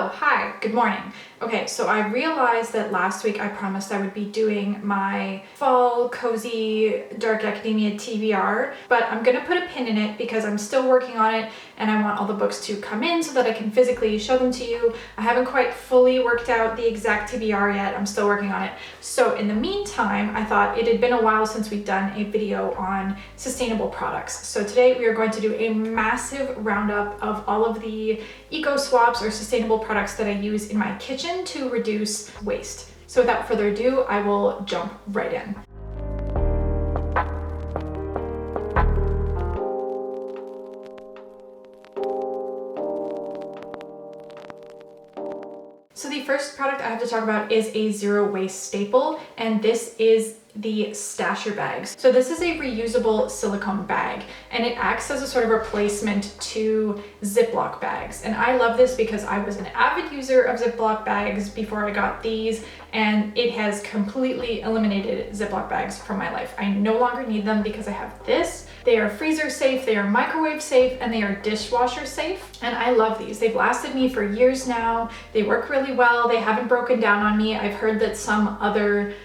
Hello, hi, good morning. Okay, so I realized that last week I promised I would be doing my fall cozy dark academia TBR, but I'm gonna put a pin in it because I'm still working on it and I want all the books to come in so that I can physically show them to you. I haven't quite fully worked out the exact TBR yet, I'm still working on it. So in the meantime, I thought it had been a while since we'd done a video on sustainable products. So today we are going to do a massive roundup of all of the eco swaps or sustainable products that I use in my kitchen to reduce waste. So without further ado, I will jump right in. So the first product I have to talk about is a zero waste staple, and this is the stasher bags. So this is a reusable silicone bag and it acts as a sort of replacement to Ziploc bags. And I love this because I was an avid user of Ziploc bags before I got these, and it has completely eliminated Ziploc bags from my life. I no longer need them because I have this. They are freezer safe, they are microwave safe, and they are dishwasher safe. And I love these. They've lasted me for years now. They work really well. They haven't broken down on me. I've heard that some other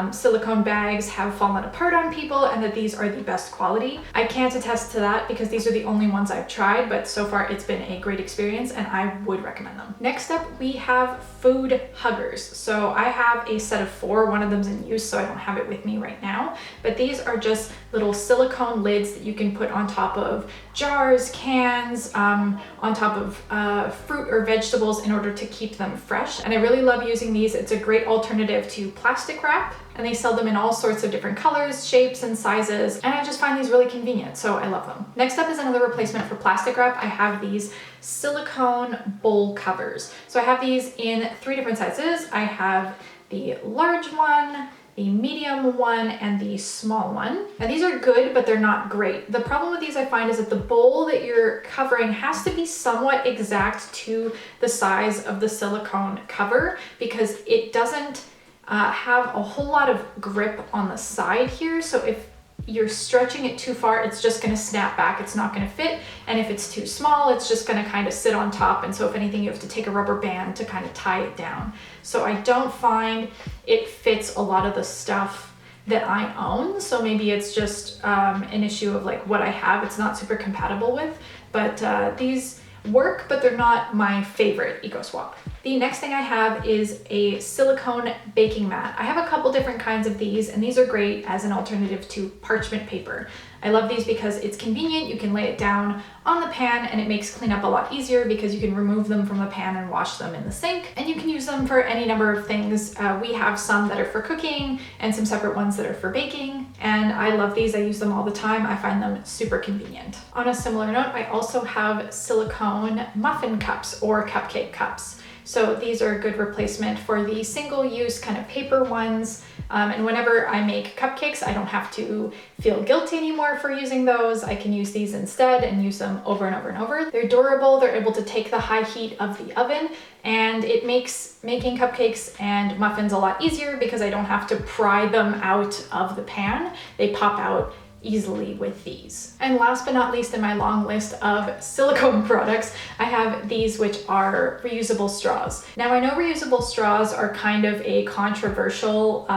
silicone bags have fallen apart on people and that these are the best quality. I can't attest to that because these are the only ones I've tried, but so far it's been a great experience and I would recommend them. Next up, we have food huggers. So I have a set of 4, one of them's in use, so I don't have it with me right now, but these are just little silicone lids that you can put on top of jars, cans, on top of fruit or vegetables in order to keep them fresh. And I really love using these. It's a great alternative to plastic wrap, and they sell them in all sorts of different colors, shapes, and sizes, and I just find these really convenient, so I love them. Next up is another replacement for plastic wrap. I have these silicone bowl covers. So I have these in 3 different sizes. I have the large one, the medium one, and the small one. And these are good, but they're not great. The problem with these I find is that the bowl that you're covering has to be somewhat exact to the size of the silicone cover because it doesn't have a whole lot of grip on the side here. So if you're stretching it too far, it's just gonna snap back, it's not gonna fit. And if it's too small, it's just gonna kind of sit on top. And so if anything, you have to take a rubber band to kind of tie it down. So I don't find it fits a lot of the stuff that I own. So maybe it's just an issue of like what I have, it's not super compatible with, but these work, but they're not my favorite eco swap. The next thing I have is a silicone baking mat. I have a couple different kinds of these, and these are great as an alternative to parchment paper. I love these because it's convenient. You can lay it down on the pan and it makes cleanup a lot easier because you can remove them from the pan and wash them in the sink. And you can use them for any number of things. We have some that are for cooking and some separate ones that are for baking. And I love these. I use them all the time. I find them super convenient. On a similar note, I also have silicone muffin cups or cupcake cups. So these are a good replacement for the single-use kind of paper ones. And whenever I make cupcakes, I don't have to feel guilty anymore for using those. I can use these instead and use them over and over and over. They're durable, they're able to take the high heat of the oven, and it makes making cupcakes and muffins a lot easier because I don't have to pry them out of the pan. They pop out easily with these. And last but not least in my long list of silicone products, I have these, which are reusable straws. Now I know reusable straws are kind of a controversial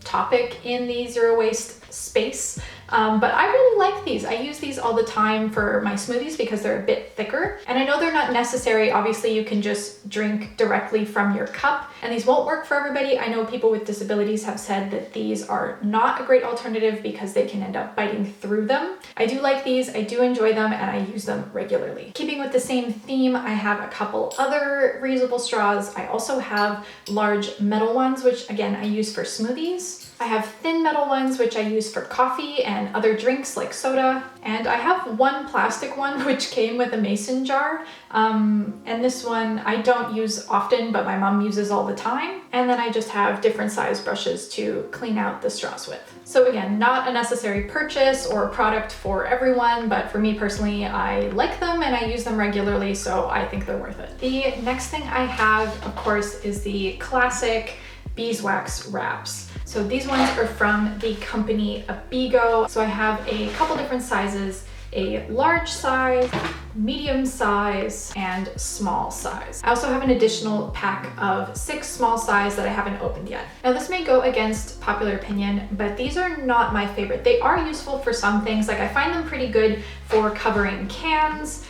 topic in the zero waste space, but I really like these. I use these all the time for my smoothies because they're a bit thicker. And I know they're not necessary. Obviously, you can just drink directly from your cup, and these won't work for everybody. I know people with disabilities have said that these are not a great alternative because they can end up biting through them. I do like these, I do enjoy them, and I use them regularly. Keeping with the same theme, I have a couple other reusable straws. I also have large metal ones, which again, I use for smoothies. I have thin metal ones, which I use for coffee and other drinks like soda. And I have one plastic one, which came with a mason jar. And this one I don't use often, but my mom uses all the time. And then I just have different size brushes to clean out the straws with. So again, not a necessary purchase or product for everyone, but for me personally, I like them and I use them regularly, so I think they're worth it. The next thing I have, of course, is the classic Beeswax Wraps. So these ones are from the company Abigo. So I have a couple different sizes, a large size, medium size and small size. I also have an additional pack of 6 small size that I haven't opened yet. Now this may go against popular opinion, but these are not my favorite. They are useful for some things, like I find them pretty good for covering cans,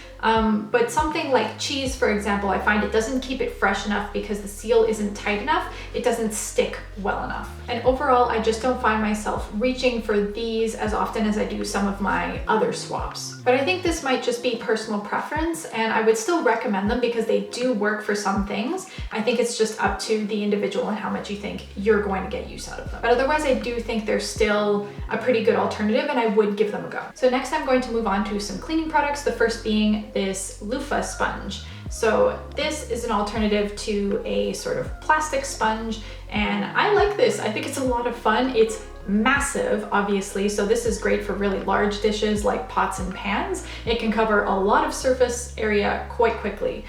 but something like cheese, for example, I find it doesn't keep it fresh enough because the seal isn't tight enough. It doesn't stick well enough. And overall, I just don't find myself reaching for these as often as I do some of my other swaps. But I think this might just be personal preference, and I would still recommend them because they do work for some things. I think it's just up to the individual and how much you think you're going to get use out of them. But otherwise, I do think they're still a pretty good alternative, and I would give them a go. So next I'm going to move on to some cleaning products, the first being this Loofa Sponge. So this is an alternative to a sort of plastic sponge, and I like this. I think it's a lot of fun. It's massive, obviously, so this is great for really large dishes like pots and pans. It can cover a lot of surface area quite quickly.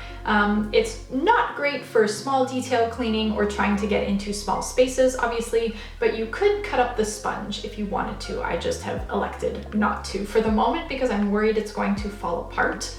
It's not great for small detail cleaning or trying to get into small spaces, obviously, but you could cut up the sponge if you wanted to. I just have elected not to for the moment because I'm worried it's going to fall apart.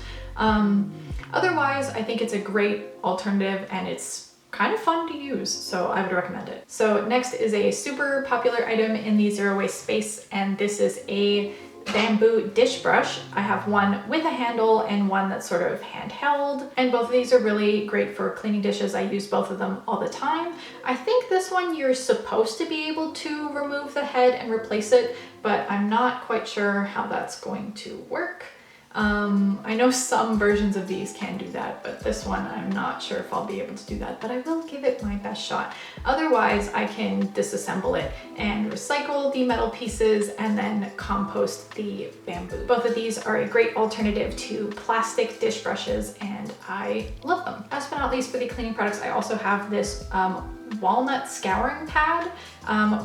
Otherwise, I think it's a great alternative and it's kind of fun to use, so I would recommend it. So next is a super popular item in the zero waste space, and this is a bamboo dish brush. I have one with a handle and one that's sort of handheld, and both of these are really great for cleaning dishes. I use both of them all the time. I think this one you're supposed to be able to remove the head and replace it, but I'm not quite sure how that's going to work. I know some versions of these can do that, but this one I'm not sure if I'll be able to do that, but I will give it my best shot. Otherwise, I can disassemble it and recycle the metal pieces and then compost the bamboo. Both of these are a great alternative to plastic dish brushes, and I love them. Last but not least, for the cleaning products, I also have this Walnut scouring pad,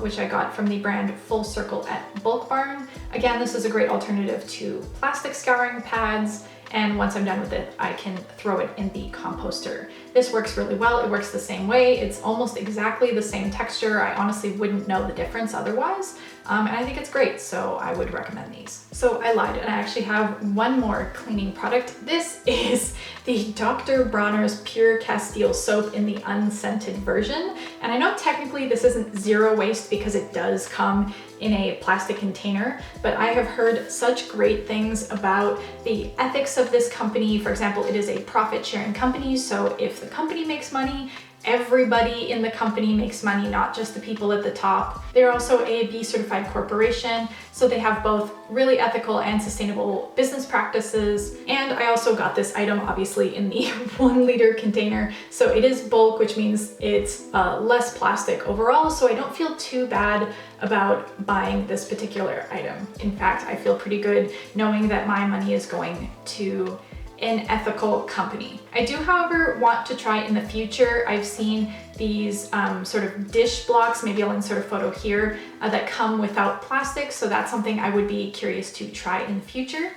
which I got from the brand Full Circle at Bulk Barn. Again, this is a great alternative to plastic scouring pads, and once I'm done with it, I can throw it in the composter. This works really well. It works the same way. It's almost exactly the same texture. I honestly wouldn't know the difference otherwise, and I think it's great, so I would recommend these. So I lied, and I actually have one more cleaning product. This is the Dr. Bronner's Pure-Castile soap in the unscented version. And I know technically this isn't zero waste because it does come in a plastic container, but I have heard such great things about the ethics of this company. For example, it is a profit-sharing company, so if the company makes money, everybody in the company makes money, not just the people at the top. They're also a B certified corporation, so they have both really ethical and sustainable business practices. And I also got this item obviously in the 1 liter container, so it is bulk, which means it's less plastic overall, so I don't feel too bad about buying this particular item. In fact, I feel pretty good knowing that my money is going to an ethical company. I do, however, want to try in the future. I've seen these sort of dish blocks, maybe I'll insert a photo here, that come without plastic, so that's something I would be curious to try in the future.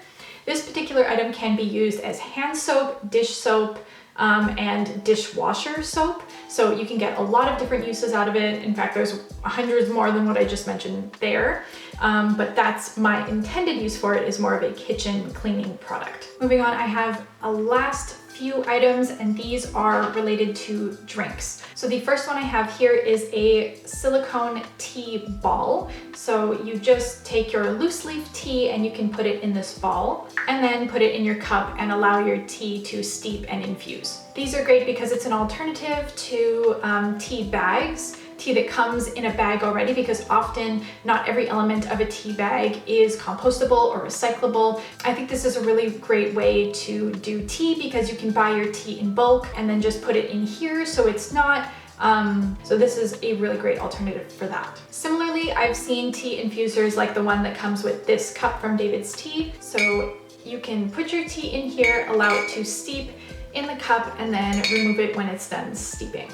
This particular item can be used as hand soap, dish soap, and dishwasher soap. So you can get a lot of different uses out of it. In fact, there's hundreds more than what I just mentioned there. But that's my intended use for it, is more of a kitchen cleaning product. Moving on, I have a last few items, and these are related to drinks. So the first one I have here is a silicone tea ball. So you just take your loose leaf tea and you can put it in this ball and then put it in your cup and allow your tea to steep and infuse. These are great because it's an alternative to tea bags. Tea that comes in a bag already, because often not every element of a tea bag is compostable or recyclable. I think this is a really great way to do tea because you can buy your tea in bulk and then just put it in here, so it's not so this is a really great alternative for that. Similarly, I've seen tea infusers like the one that comes with this cup from David's Tea. So you can put your tea in here, allow it to steep in the cup, and then remove it when it's done steeping.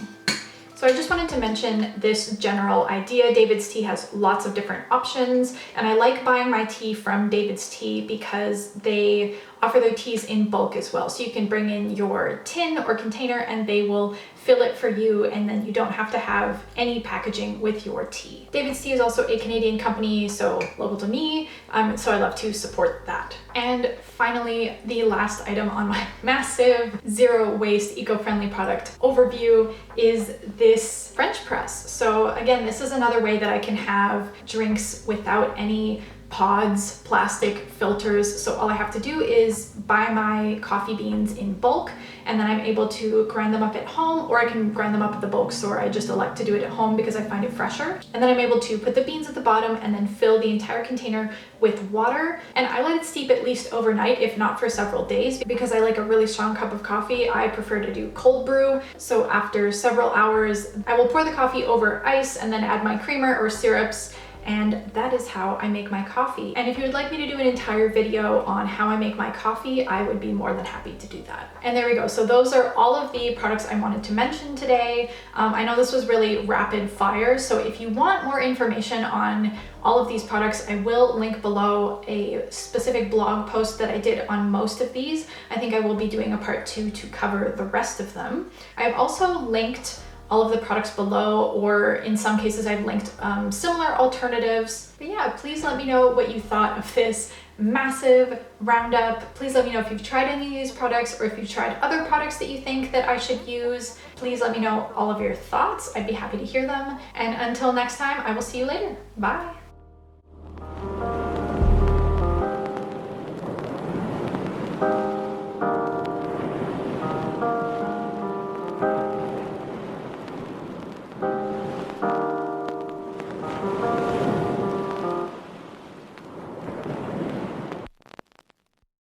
So I just wanted to mention this general idea. David's Tea has lots of different options, and I like buying my tea from David's Tea because they offer their teas in bulk as well. So you can bring in your tin or container and they will fill it for you, and then you don't have to have any packaging with your tea. David's Tea is also a Canadian company, so local to me, so I love to support that. And finally, the last item on my massive zero waste eco-friendly product overview is this French press. So again, this is another way that I can have drinks without any pods, plastic filters. So all I have to do is buy my coffee beans in bulk, and then I'm able to grind them up at home, or I can grind them up at the bulk store. I just elect to do it at home because I find it fresher. And then I'm able to put the beans at the bottom and then fill the entire container with water. And I let it steep at least overnight, if not for several days, because I like a really strong cup of coffee. I prefer to do cold brew. So after several hours, I will pour the coffee over ice and then add my creamer or syrups. And that is how I make my coffee. And if you would like me to do an entire video on how I make my coffee, I would be more than happy to do that. And there we go. So those are all of the products I wanted to mention today. I know this was really rapid fire. So if you want more information on all of these products, I will link below a specific blog post that I did on most of these. I think I will be doing a part 2 to cover the rest of them. I've also linked all of the products below, or in some cases I've linked similar alternatives. But yeah, please let me know what you thought of this massive roundup. Please let me know if you've tried any of these products, or if you've tried other products that you think that I should use. Please let me know all of your thoughts. I'd be happy to hear them. And until next time, I will see you later. Bye.